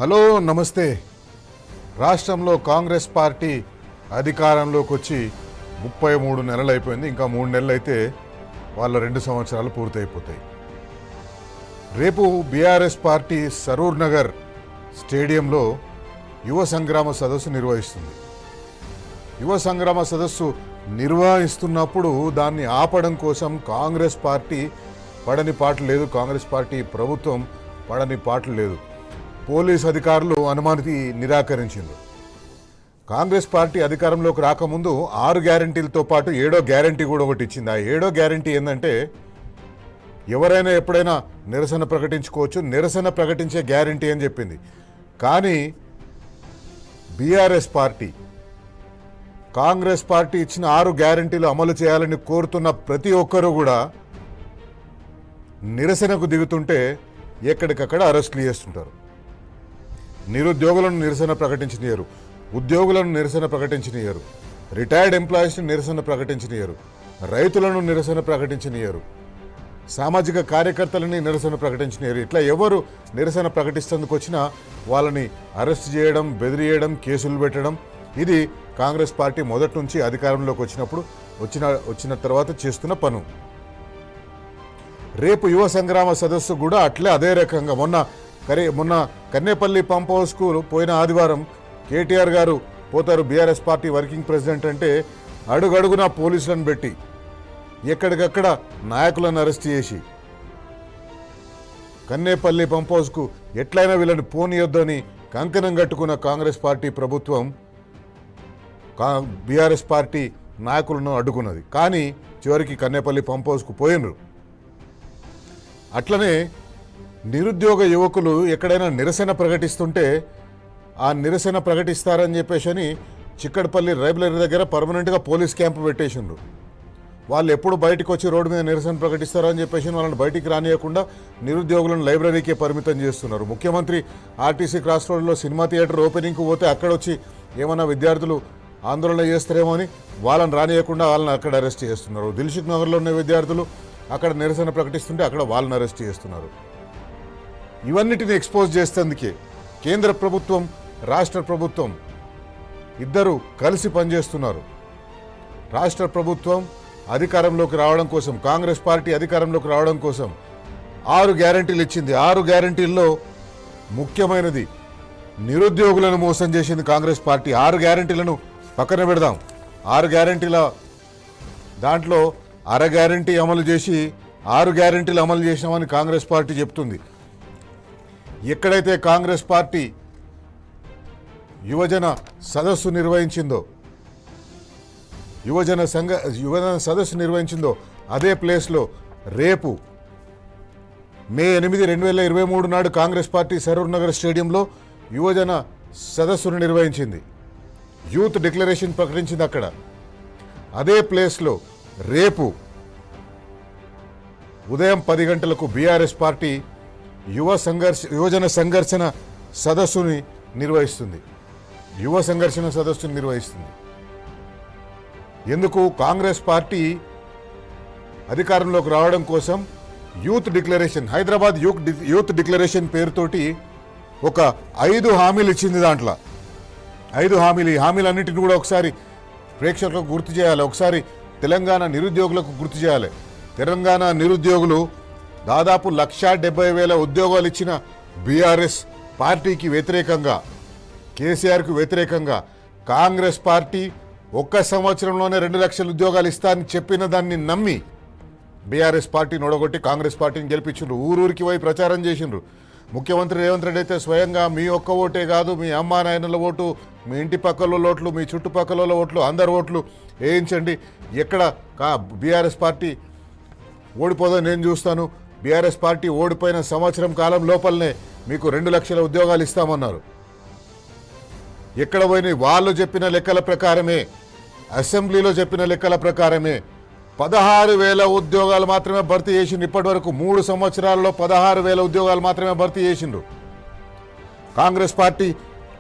Hello నమస్తే. రాష్ట్రంలో Congress party అధికారంలోకి వచ్చి 33 నెలలు అయిపోయింది. ఇంకా 3 నెలలు అయితే వాళ్ళ 2 సంవత్సరాలు పూర్తయిపోతాయి. రేపు బీఆర్ఎస్ పార్టీ సరూర్ నగర్ స్టేడియంలో యువ సంగ్రామ సదస్సు నిర్వహిస్తుంది. యువ సంగ్రామ సదస్సు నిర్వహిస్తున్నప్పుడు దాన్ని ఆపడం కోసం కాంగ్రెస్ పార్టీ పడని పాటలు లేదు, కాంగ్రెస్ పార్టీ ప్రభుత్వం పడని పాటలు లేదు. పోలీస్ అధికారులు అనుమతి నిరాకరించింది. కాంగ్రెస్ పార్టీ అధికారంలోకి రాకముందు 6 గ్యారంటీలతో పాటు 7వ గ్యారంటీ కూడా ఒకటి ఇచ్చింది. ఆ 7వ గ్యారంటీ ఏంటంటే ఎవరైనా ఎప్పుడైనా నిరసన ప్రకటించుకోవచ్చు, నిరసన ప్రకటించే గ్యారంటీ అని చెప్పింది. కానీ బీఆర్ఎస్ పార్టీ కాంగ్రెస్ పార్టీ ఇచ్చిన 6 గ్యారంటీలు అమలు చేయాలని కోరుతున్న ప్రతి ఒక్కరూ కూడా నిరసనకు దిగుతుంటే ఎక్కడికక్కడ అరెస్టులు చేస్తుంటారు. నిరుద్యోగులను నిరసన ప్రకటించనియరు, ఉద్యోగులను నిరసన ప్రకటించనియరు, రిటైర్డ్ ఎంప్లాయీస్ని నిరసన ప్రకటించనియరు, రైతులను నిరసన ప్రకటించనియరు, సామాజిక కార్యకర్తలని నిరసన ప్రకటించనియరు. ఇట్లా ఎవరు నిరసన ప్రకటిస్తేందుకు వచ్చినా వాళ్ళని అరెస్ట్ చేయడం, బెదిరియడం, కేసులు పెట్టడం, ఇది కాంగ్రెస్ పార్టీ మొదటి నుంచి అధికారంలోకి వచ్చిన తర్వాత చేస్తున్న పను. రేపు యువ సంగ్రామ సదస్సు కూడా అట్లే అదే రకంగా మొన్న కన్నేపల్లి పంప్ హౌస్కు పోయిన ఆదివారం కేటీఆర్ గారు పోతారు, బీఆర్ఎస్ పార్టీ వర్కింగ్ ప్రెసిడెంట్ అంటే అడుగడుగున పోలీసులను పెట్టి ఎక్కడికక్కడ నాయకులను అరెస్ట్ చేసి కన్నేపల్లి పంప్ హౌస్కు ఎట్లయినా వీళ్ళని పోనీయొద్దని కంకణం కట్టుకున్న కాంగ్రెస్ పార్టీ ప్రభుత్వం బీఆర్ఎస్ పార్టీ నాయకులను అడ్డుకున్నది. కానీ చివరికి కన్నేపల్లి పంప్ హౌస్కు పోయినరు. అట్లనే నిరుద్యోగ యువకులు ఎక్కడైనా నిరసన ప్రకటిస్తుంటే ఆ నిరసన ప్రకటిస్తారని చెప్పేసి చిక్కడపల్లి లైబ్రరీ దగ్గర పర్మనెంట్గా పోలీస్ క్యాంపు పెట్టేసిండ్రు. వాళ్ళు ఎప్పుడు బయటకు వచ్చి రోడ్డు మీద నిరసన ప్రకటిస్తారని చెప్పేసి వాళ్ళని బయటికి రానియకుండా నిరుద్యోగులను లైబ్రరీకే పరిమితం చేస్తున్నారు. ముఖ్యమంత్రి ఆర్టీసీ క్రాస్ రోడ్లో సినిమా థియేటర్ ఓపెనింగ్కి పోతే అక్కడ వచ్చి ఏమన్నా విద్యార్థులు ఆందోళన చేస్తారేమో అని వాళ్ళని రానియకుండా వాళ్ళని అక్కడ అరెస్ట్ చేస్తున్నారు. దిల్సుఖ్ నగర్లో ఉన్న విద్యార్థులు అక్కడ నిరసన ప్రకటిస్తుంటే అక్కడ వాళ్ళని అరెస్ట్ చేస్తున్నారు. ఇవన్నిటిని ఎక్స్పోజ్ చేసేందుకే కేంద్ర ప్రభుత్వం, రాష్ట్ర ప్రభుత్వం ఇద్దరు కలిసి పనిచేస్తున్నారు. రాష్ట్ర ప్రభుత్వం అధికారంలోకి రావడం కోసం, కాంగ్రెస్ పార్టీ అధికారంలోకి రావడం కోసం 6 గ్యారంటీలు ఇచ్చింది. 6 గ్యారంటీల్లో ముఖ్యమైనది నిరుద్యోగులను మోసం చేసింది కాంగ్రెస్ పార్టీ. 6 గ్యారంటీలను పక్కన పెడదాం. 6 గ్యారంటీల దాంట్లో అర గ్యారంటీ అమలు చేసి 6 గ్యారంటీలు అమలు చేసినామని కాంగ్రెస్ పార్టీ చెప్తుంది. ఎక్కడైతే కాంగ్రెస్ పార్టీ యువజన సదస్సు నిర్వహించిందో, యువజన సదస్సు నిర్వహించిందో అదే ప్లేస్లో రేపు మే 8, 2023 నాడు కాంగ్రెస్ పార్టీ సరూర్ నగర్ స్టేడియంలో యువజన సదస్సును నిర్వహించింది. యూత్ డిక్లరేషన్ ప్రకటించింది అక్కడ. అదే ప్లేస్లో రేపు ఉదయం 10 గంటలకు బీఆర్ఎస్ పార్టీ యువజన సంఘర్షణ సదస్సుని నిర్వహిస్తుంది. యువ సంఘర్షణ సదస్సుని నిర్వహిస్తుంది. ఎందుకు? కాంగ్రెస్ పార్టీ అధికారంలోకి రావడం కోసం youth declaration, Hyderabad youth declaration పేరుతోటి ఒక 5 హామీలు ఇచ్చింది. దాంట్లో 5 హామీలు. ఈ హామీలన్నింటినీ కూడా ఒకసారి ప్రేక్షకులకు గుర్తు చేయాలి. ఒకసారి తెలంగాణ నిరుద్యోగులకు గుర్తు చేయాలి. తెలంగాణ నిరుద్యోగులు దాదాపు 1,70,000 ఉద్యోగాలు ఇచ్చిన బీఆర్ఎస్ పార్టీకి వ్యతిరేకంగా, కేసీఆర్కు వ్యతిరేకంగా కాంగ్రెస్ పార్టీ 1 సంవత్సరంలోనే 2 లక్షల ఉద్యోగాలు ఇస్తారని చెప్పిన దాన్ని నమ్మి బీఆర్ఎస్ పార్టీని ఓడగొట్టి కాంగ్రెస్ పార్టీని గెలిపించిండ్రు. ఊరూరికి పోయి ప్రచారం చేసిండ్రు. ముఖ్యమంత్రి రేవంత్ రెడ్డి అయితే స్వయంగా మీ ఒక్క ఓటే కాదు, మీ అమ్మా నాయనల ఓటు, మీ ఇంటి పక్కల ఓట్లు, మీ చుట్టుపక్కల ఓట్లు, అందరి ఓట్లు వేయించండి. ఎక్కడ బీఆర్ఎస్ పార్టీ ఓడిపోదని నేను చూస్తాను. బీఆర్ఎస్ పార్టీ ఓడిపోయిన సంవత్సరం కాలం లోపలనే మీకు 2 లక్షల ఉద్యోగాలు ఇస్తామన్నారు. ఎక్కడ పోయినాయి? వాళ్ళు చెప్పిన లెక్కల ప్రకారమే, అసెంబ్లీలో చెప్పిన లెక్కల ప్రకారమే 16,000 ఉద్యోగాలు మాత్రమే భర్తీ చేసిండ్రు. ఇప్పటి వరకు 3 సంవత్సరాల్లో 16,000 ఉద్యోగాలు మాత్రమే భర్తీ చేసిండ్రు. కాంగ్రెస్ పార్టీ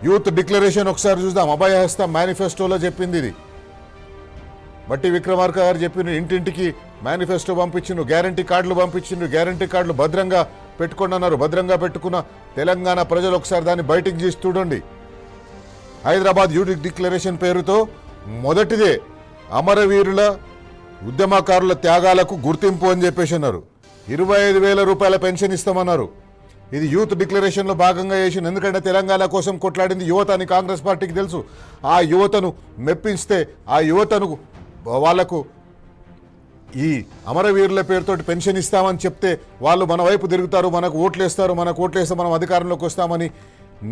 యూత్ డిక్లరేషన్ ఒకసారి చూద్దాం. అభయహస్తం మేనిఫెస్టోలో చెప్పింది ఇది. బట్టి విక్రమార్క గారు చెప్పిన ఇంటింటికి మేనిఫెస్టో పంపించిండ్రు, గ్యారంటీ కార్డులు పంపించిండ్రు. గ్యారంటీ కార్డులు భద్రంగా పెట్టుకోండి అన్నారు. భద్రంగా పెట్టుకున్న తెలంగాణ ప్రజలు ఒకసారి దాన్ని బయటికి తీసి చూడండి. హైదరాబాద్ యూనిక్ డిక్లరేషన్ పేరుతో మొదటిదే అమరవీరుల ఉద్యమకారుల త్యాగాలకు గుర్తింపు అని చెప్పేసి అన్నారు. 25,000 రూపాయల పెన్షన్ ఇస్తామన్నారు. ఇది యూత్ డిక్లరేషన్లో భాగంగా చేసింది. ఎందుకంటే తెలంగాణ కోసం కొట్లాడింది యువత అని కాంగ్రెస్ పార్టీకి తెలుసు. ఆ యువతను మెప్పిస్తే ఆ యువతను వాళ్లకు ఈ అమరవీరుల పేరుతోటి పెన్షన్ ఇస్తామని చెప్తే వాళ్ళు మన వైపు తిరుగుతారు, మనకు ఓట్లేస్తారు, మనకు ఓట్లేస్తే మనం అధికారంలోకి వస్తామని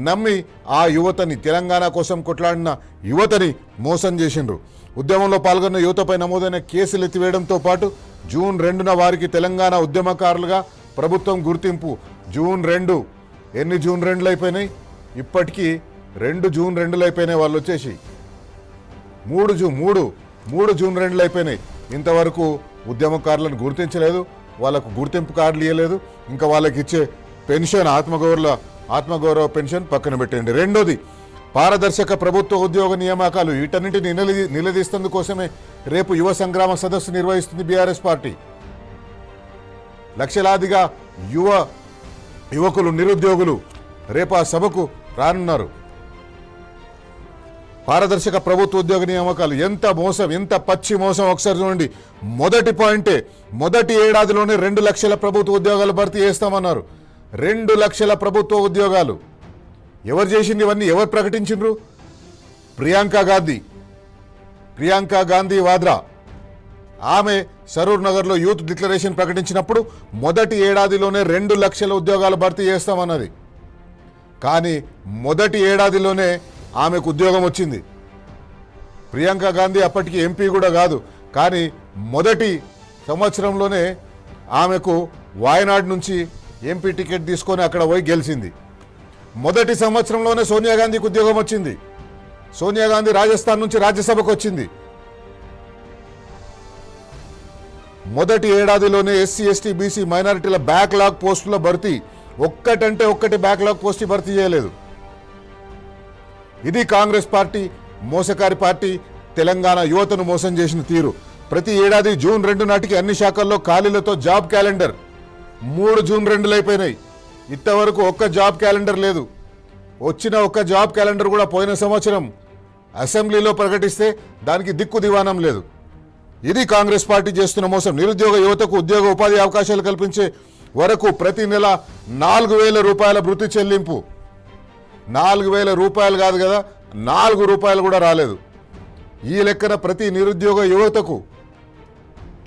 నమ్మి ఆ యువతని, తెలంగాణ కోసం కొట్లాడిన యువతని మోసం చేసిండ్రు. ఉద్యమంలో పాల్గొన్న యువతపై నమోదైన కేసులు ఎత్తివేయడంతో పాటు జూన్ 2న వారికి తెలంగాణ ఉద్యమకారులుగా ప్రభుత్వం గుర్తింపు. జూన్ 2 ఎన్ని జూన్ 2లు అయిపోయినాయి? ఇప్పటికీ 2 జూన్ 2లు అయిపోయినాయి. వాళ్ళు వచ్చేసి 3 జూన్ 2లు అయిపోయినాయి. ఇంతవరకు ఉద్యమకారులను గుర్తించలేదు, వాళ్ళకు గుర్తింపు కార్డులు ఇవ్వలేదు. ఇంకా వాళ్ళకి ఇచ్చే పెన్షన్ ఆత్మగౌరవ పెన్షన్ పక్కన పెట్టండి. రెండోది పారదర్శక ప్రభుత్వ ఉద్యోగ నియామకాలు. వీటన్నింటిని నిలదీస్తందుకోసమే రేపు యువ సంగ్రామ సదస్సు నిర్వహిస్తుంది బీఆర్ఎస్ పార్టీ. లక్షలాదిగా యువకులు, నిరుద్యోగులు రేపు ఆ సభకు రానున్నారు. పారదర్శక ప్రభుత్వ ఉద్యోగ నియామకాలు ఎంత మోసం, ఎంత పచ్చి మోసం ఒకసారి చూడండి. మొదటి పాయింటే మొదటి ఏడాదిలోనే 2 లక్షల ప్రభుత్వ ఉద్యోగాలు భర్తీ చేస్తామన్నారు. 2 లక్షల ప్రభుత్వ ఉద్యోగాలు ఎవరు చేసింది? ఇవన్నీ ఎవరు ప్రకటించిండ్రు? ప్రియాంక గాంధీ వాద్రా. ఆమె సరూర్ నగర్లో యూత్ డిక్లరేషన్ ప్రకటించినప్పుడు మొదటి ఏడాదిలోనే 2 లక్షల ఉద్యోగాలు భర్తీ చేస్తామన్నది. కానీ మొదటి ఏడాదిలోనే ఆమెకు ఉద్యోగం వచ్చింది. ప్రియాంక గాంధీ అప్పటికి ఎంపీ కూడా కాదు, కానీ మొదటి సంవత్సరంలోనే ఆమెకు వాయనాడ్ నుంచి ఎంపీ టికెట్ తీసుకొని అక్కడ పోయి గెలిచింది. మొదటి సంవత్సరంలోనే సోనియా గాంధీకి ఉద్యోగం వచ్చింది. సోనియా గాంధీ రాజస్థాన్ నుంచి రాజ్యసభకు వచ్చింది. మొదటి ఏడాదిలోనే ఎస్సీ, ఎస్టీ, బీసీ, మైనారిటీల బ్యాక్లాగ్ పోస్టుల భర్తీ. ఒక్కటి బ్యాక్లాగ్ పోస్టు భర్తీ చేయలేదు. ఇది కాంగ్రెస్ పార్టీ మోసకారి పార్టీ తెలంగాణ యువతను మోసం చేసిన తీరు. ప్రతి ఏడాది జూన్ 2 నాటికి అన్ని శాఖల్లో ఖాళీలతో జాబ్ క్యాలెండర్. 3 జూన్ 2లు అయిపోయినాయి. ఇంతవరకు ఒక్క జాబ్ క్యాలెండర్ లేదు. వచ్చిన ఒక్క జాబ్ క్యాలెండర్ కూడా పోయిన సంవత్సరం అసెంబ్లీలో ప్రకటిస్తే దానికి దిక్కు దివానం లేదు. ఇది కాంగ్రెస్ పార్టీ చేస్తున్న మోసం. నిరుద్యోగ యువతకు ఉద్యోగ ఉపాధి అవకాశాలు కల్పించే వరకు ప్రతి నెల 4,000 రూపాయల భృతి చెల్లింపు. 4,000 రూపాయలు కాదు కదా, 4 రూపాయలు కూడా రాలేదు. ఈ లెక్కన ప్రతి నిరుద్యోగ యువతకు,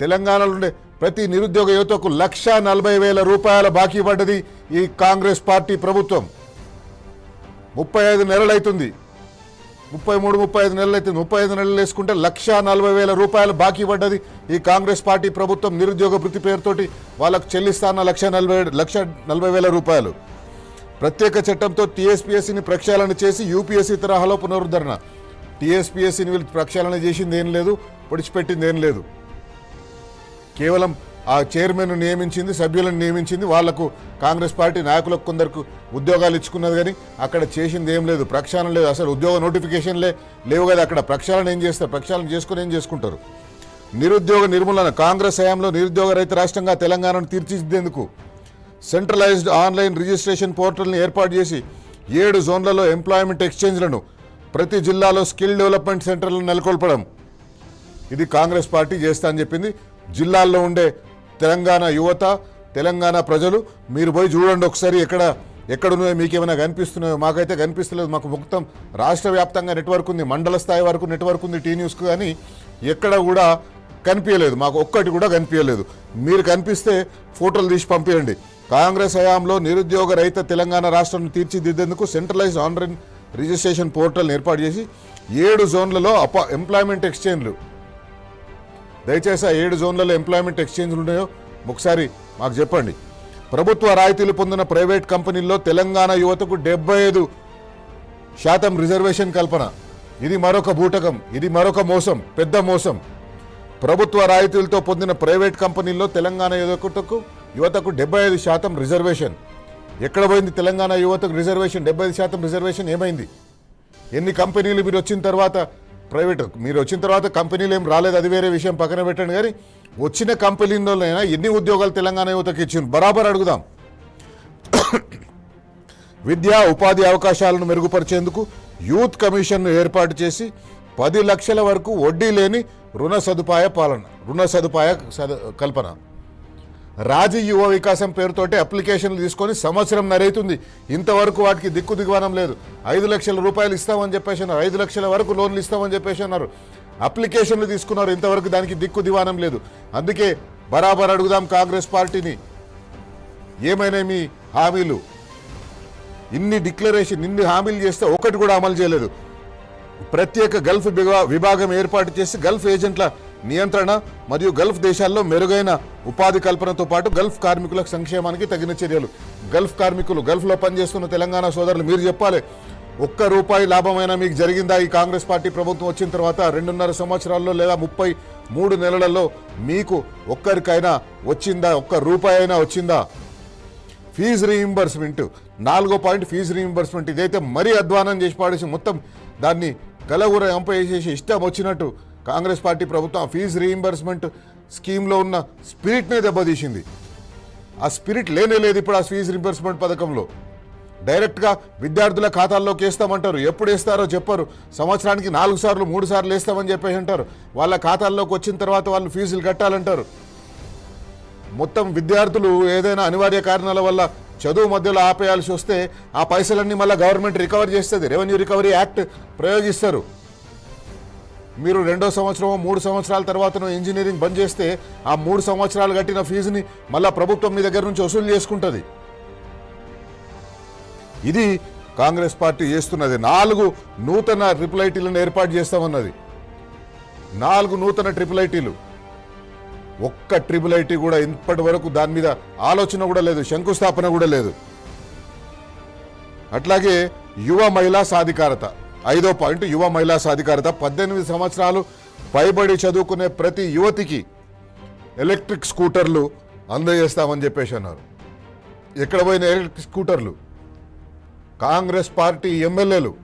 తెలంగాణలో ఉండే ప్రతి నిరుద్యోగ యువతకు 1,40,000 రూపాయల బాకీ పడ్డది ఈ కాంగ్రెస్ పార్టీ ప్రభుత్వం. 35 నెలలు అవుతుంది, 33-35 నెలలు అవుతుంది. 35 నెలలు వేసుకుంటే 1,40,000 రూపాయలు బాకీ పడ్డది ఈ కాంగ్రెస్ పార్టీ ప్రభుత్వం. నిరుద్యోగ వృత్తి పేరుతోటి వాళ్ళకు చెల్లిస్తాన్న 1,40,000 రూపాయలు. ప్రత్యేక చట్టంతో టీఎస్పీఎస్సీని ప్రక్షాళన చేసి యూపీఎస్సీ తరహాలో పునరుద్ధరణ. టీఎస్పీఎస్సీని వీళ్ళు ప్రక్షాళన చేసింది ఏం లేదు, పొడిచిపెట్టింది ఏం లేదు. కేవలం ఆ చైర్మన్ నియమించింది, సభ్యులను నియమించింది. వాళ్లకు కాంగ్రెస్ పార్టీ నాయకులకు కొందరికి ఉద్యోగాలు ఇచ్చుకున్నది, కానీ అక్కడ చేసింది ఏం లేదు, ప్రక్షాళన లేదు. అసలు ఉద్యోగ నోటిఫికేషన్లే లేవు కదా అక్కడ. ప్రక్షాళన ఏం చేస్తారు? ప్రక్షాళన చేసుకుని ఏం చేసుకుంటారు? నిరుద్యోగ నిర్మూలన. కాంగ్రెస్ హయాంలో నిరుద్యోగ రహిత రాష్ట్రంగా తెలంగాణను తీర్చిదిద్దేందుకు సెంట్రలైజ్డ్ ఆన్లైన్ రిజిస్ట్రేషన్ పోర్టల్ని ఏర్పాటు చేసి 7 జోన్లలో ఎంప్లాయ్మెంట్ ఎక్స్చేంజ్లను, ప్రతి జిల్లాలో స్కిల్ డెవలప్మెంట్ సెంటర్లను నెలకొల్పడం. ఇది కాంగ్రెస్ పార్టీ చేస్తా అని చెప్పింది. జిల్లాల్లో ఉండే తెలంగాణ యువత, తెలంగాణ ప్రజలు మీరు పోయి చూడండి ఒకసారి. ఎక్కడున్నాయో మీకేమైనా కనిపిస్తున్నాయో? మాకైతే కనిపిస్తలేదు. మాకు మొత్తం రాష్ట్ర వ్యాప్తంగా నెట్వర్క్ ఉంది, మండల స్థాయి వరకు నెట్వర్క్ ఉంది టీ న్యూస్కు, కానీ ఎక్కడ కూడా కనిపించలేదు. మాకు ఒక్కటి కూడా కనిపించలేదు. మీరు కనిపిస్తే ఫోటోలు తీసి పంపించండి. కాంగ్రెస్ హయాంలో నిరుద్యోగ రహిత తెలంగాణ రాష్ట్రాన్ని తీర్చిదిద్దేందుకు సెంట్రలైజ్డ్ ఆన్లైన్ రిజిస్ట్రేషన్ పోర్టల్ని ఏర్పాటు చేసి 7 జోన్లలో ఎంప్లాయ్మెంట్ ఎక్స్చేంజ్లు. దయచేసి ఆ 7 జోన్లలో ఎంప్లాయ్మెంట్ ఎక్స్చేంజ్లు ఉన్నాయో ఒకసారి మాకు చెప్పండి. ప్రభుత్వ రాయితీలు పొందిన ప్రైవేట్ కంపెనీల్లో తెలంగాణ యువతకు 75% రిజర్వేషన్ కల్పన. ఇది మరొక బూటకం, ఇది మరొక మోసం, పెద్ద మోసం. ప్రభుత్వ రాయితీలతో పొందిన ప్రైవేట్ కంపెనీల్లో తెలంగాణ యువతకు 75% రిజర్వేషన్. ఎక్కడ పోయింది తెలంగాణ యువతకు రిజర్వేషన్? 75% రిజర్వేషన్ ఏమైంది? ఎన్ని కంపెనీలు మీరు వచ్చిన తర్వాత, మీరు వచ్చిన తర్వాత కంపెనీలు ఏం రాలేదు, అది వేరే విషయం పక్కన పెట్టండి. కానీ వచ్చిన కంపెనీలోనైనా ఎన్ని ఉద్యోగాలు తెలంగాణ యువతకు ఇచ్చింది బరాబర్ అడుగుదాం. విద్యా ఉపాధి అవకాశాలను మెరుగుపరిచేందుకు యూత్ కమిషన్ను ఏర్పాటు చేసి 10 లక్షల వరకు వడ్డీ లేని రుణ సదుపాయ కల్పన. రాజీ యువ వికాసం పేరుతోటి అప్లికేషన్లు తీసుకొని సంవత్సరం నరైతుంది, ఇంతవరకు వాటికి దిగువనం లేదు. 5 లక్షల రూపాయలు ఇస్తామని చెప్పేసి అన్నారు, 5 లక్షల వరకు లోన్లు ఇస్తామని చెప్పేసి అన్నారు. అప్లికేషన్లు తీసుకున్నారు, ఇంతవరకు దానికి దివానం లేదు. అందుకే బరాబర్ అడుగుదాం కాంగ్రెస్ పార్టీని, ఏమైనా మీ హామీలు? ఇన్ని హామీలు చేస్తే ఒకటి కూడా అమలు చేయలేదు. ప్రత్యేక గల్ఫ్ విభాగం ఏర్పాటు చేసి గల్ఫ్ ఏజెంట్ల నియంత్రణ మరియు గల్ఫ్ దేశాల్లో మెరుగైన ఉపాధి కల్పనతో పాటు గల్ఫ్ కార్మికుల సంక్షేమానికి తగిన చర్యలు. గల్ఫ్లో పనిచేస్తున్న తెలంగాణ సోదరులు మీరు చెప్పాలి, ₹1 లాభమైనా మీకు జరిగిందా? ఈ కాంగ్రెస్ పార్టీ ప్రభుత్వం వచ్చిన తర్వాత 2.5 సంవత్సరాల్లో లేదా 33 నెలలలో మీకు ఒక్కరికైనా వచ్చిందా? ₹1 అయినా వచ్చిందా? ఫీజు రీయింబర్స్మెంట్ 4వ పాయింట్, ఫీజు రీయింబర్స్మెంట్. ఇదైతే మరీ అధ్వానం చేసి పాడేసి మొత్తం దాన్ని గలగుర ఎంపేసేసి ఇష్టం వచ్చినట్టు కాంగ్రెస్ పార్టీ ప్రభుత్వం ఆ ఫీజు రీయింబర్స్మెంట్ స్కీమ్లో ఉన్న స్పిరిట్నే దెబ్బతీసింది. ఆ స్పిరిట్ లేనే లేదు ఇప్పుడు ఆ ఫీజు రీయింబర్స్మెంట్ పథకంలో. డైరెక్ట్గా విద్యార్థుల ఖాతాల్లోకి వేస్తామంటారు, ఎప్పుడు వేస్తారో చెప్పరు. సంవత్సరానికి 4 సార్లు 3 సార్లు వేస్తామని చెప్పేసి అంటారు. వాళ్ళ ఖాతాల్లోకి వచ్చిన తర్వాత వాళ్ళు ఫీజులు కట్టాలంటారు. మొత్తం విద్యార్థులు ఏదైనా అనివార్య కారణాల వల్ల చదువు మధ్యలో ఆపేయాల్సి వస్తే ఆ పైసలన్నీ మళ్ళీ గవర్నమెంట్ రికవర్ చేస్తుంది, రెవెన్యూ రికవరీ యాక్ట్ ప్రయోగిస్తారు. మీరు 2వ సంవత్సరం 3 సంవత్సరాల తర్వాత ఇంజనీరింగ్ బంద్ చేస్తే ఆ 3 సంవత్సరాలు కట్టిన ఫీజుని మళ్ళీ ప్రభుత్వం మీ దగ్గర నుంచి వసూలు చేసుకుంటుంది. ఇది కాంగ్రెస్ పార్టీ చేస్తున్నది. 4 నూతన ట్రిపుల్ ఐటీలను ఏర్పాటు చేస్తామన్నది. 4 నూతన ట్రిపుల్ ఐటీలు. ఒక్క ట్రిపుల్ ఐటీ కూడా ఇప్పటి వరకు దాని మీద ఆలోచన కూడా లేదు, శంకుస్థాపన కూడా లేదు. అట్లాగే యువ మహిళా సాధికారత 5వ పాయింట్, యువ మహిళా సాధికారత. 18 సంవత్సరాలు పైబడి చదువుకునే ప్రతి యువతికి ఎలక్ట్రిక్ స్కూటర్లు అందజేస్తామని చెప్పేసి అన్నారు. ఎక్కడ పోయిన ఎలక్ట్రిక్ స్కూటర్లు? కాంగ్రెస్ పార్టీ ఎమ్మెల్యేలు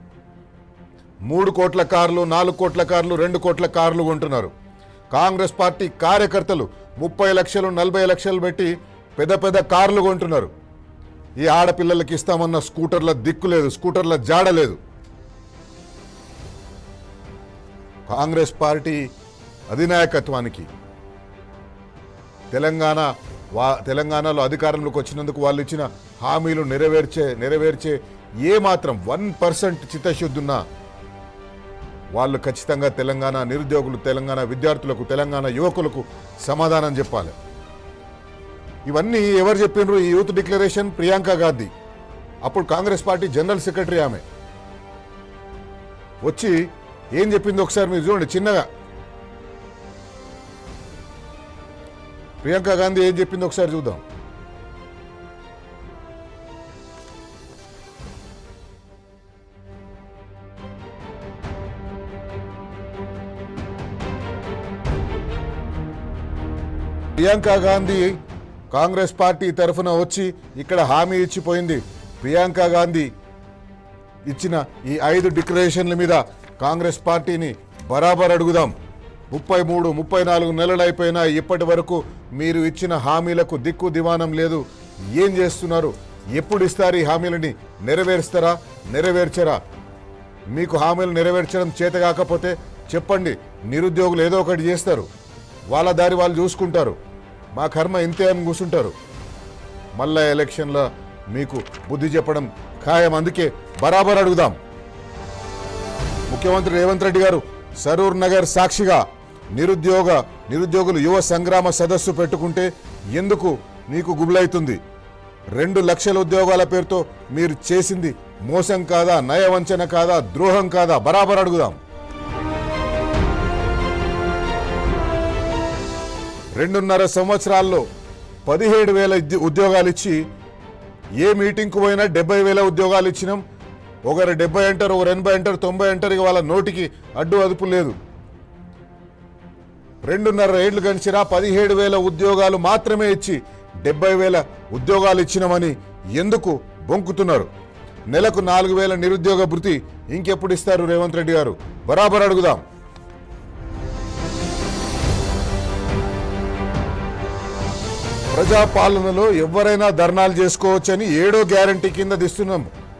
3 కోట్ల కార్లు, 4 కోట్ల కార్లు, 2 కోట్ల కార్లు కొంటున్నారు. కాంగ్రెస్ పార్టీ కార్యకర్తలు 30 లక్షలు 40 లక్షలు పెట్టి పెద్ద కార్లు కొంటున్నారు. ఈ ఆడపిల్లలకి ఇస్తామన్న స్కూటర్ల దిక్కు లేదు, స్కూటర్ల జాడ లేదు. కాంగ్రెస్ పార్టీ అధినాయకత్వానికి తెలంగాణలో అధికారంలోకి వచ్చినందుకు వాళ్ళు ఇచ్చిన హామీలు నెరవేర్చే ఏమాత్రం 1% చిత్తశుద్ధి ఉన్నా వాళ్ళు ఖచ్చితంగా తెలంగాణ నిరుద్యోగులు, తెలంగాణ విద్యార్థులకు, తెలంగాణ యువకులకు సమాధానం చెప్పాలి. ఇవన్నీ ఎవరు చెప్పినారు? ఈ యూత్ డిక్లరేషన్ ప్రియాంక గాంధీ, అప్పుడు కాంగ్రెస్ పార్టీ జనరల్ సెక్రటరీ. ఆమె వచ్చి ఏం చెప్పింది ఒకసారి మీరు చూడండి చిన్నగా. ప్రియాంక గాంధీ ఏం చెప్పింది ఒకసారి చూద్దాం. ప్రియాంక గాంధీ కాంగ్రెస్ పార్టీ తరఫున వచ్చి ఇక్కడ హామీ ఇచ్చిపోయింది. ప్రియాంక గాంధీ ఇచ్చిన ఈ 5 డిక్లరేషన్ల మీద కాంగ్రెస్ పార్టీని బరాబర్ అడుగుదాం. 33-34 నెలలు అయిపోయినా ఇప్పటి వరకు మీరు ఇచ్చిన హామీలకు దివానం లేదు. ఏం చేస్తున్నారు? ఎప్పుడు ఇస్తారు ఈ హామీలని? నెరవేర్చరా? మీకు హామీలు నెరవేర్చడం చేత కాకపోతే చెప్పండి, నిరుద్యోగులు ఏదో ఒకటి చేస్తారు, వాళ్ళ దారి వాళ్ళు చూసుకుంటారు, మా కర్మ ఇంతే అని కూర్చుంటారు. మళ్ళా ఎలక్షన్లో మీకు బుద్ధి చెప్పడం ఖాయం. అందుకే బరాబర్ అడుగుదాం. ముఖ్యమంత్రి రేవంత్ రెడ్డి గారు సరూర్ నగర్ సాక్షిగా నిరుద్యోగులు యువ సంగ్రామ సదస్సు పెట్టుకుంటే ఎందుకు మీకు గుబులైతుంది? 2 లక్షల ఉద్యోగాల పేరుతో మీరు చేసింది మోసం కాదా, నయవంచన కాదా, ద్రోహం కాదా? బరాబర్ అడుగుదాం. 2.5 సంవత్సరాల్లో 17,000 ఉద్యోగాలు ఇచ్చి ఏ మీటింగ్కు పోయినా 70,000 ఉద్యోగాలు ఇచ్చినాం. ఒకరు 70 అంటారు, ఒకరు 80 అంటారు, 90 అంటారు. వాళ్ళ నోటికి అడ్డు అదుపు లేదు. 2.5 ఏళ్లు గడిచినా 17,000 ఉద్యోగాలు మాత్రమే ఇచ్చి 70,000 ఉద్యోగాలు ఇచ్చినామని ఎందుకు బొంకుతున్నారు? నెలకు 4,000 నిరుద్యోగ భృతి ఇంకెప్పుడు ఇస్తారు రేవంత్ రెడ్డి గారు? బరాబర్ అడుగుదాం. ప్రజాపాలనలో ఎవరైనా ధర్నాలు చేసుకోవచ్చని 7వ గ్యారంటీ కింద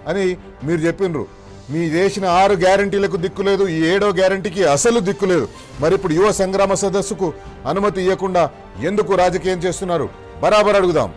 అని మీరు చెప్పినరు. మీ చేసిన 6 గ్యారంటీలకు దిక్కు లేదు, ఈ 7వ గ్యారంటీకి అసలు దిక్కు లేదు. మరి ఇప్పుడు యువ సంగ్రామ సదస్సుకు అనుమతి ఇవ్వకుండా ఎందుకు రాజకీయం చేస్తున్నారు? బరాబర్ అడుగుదాం.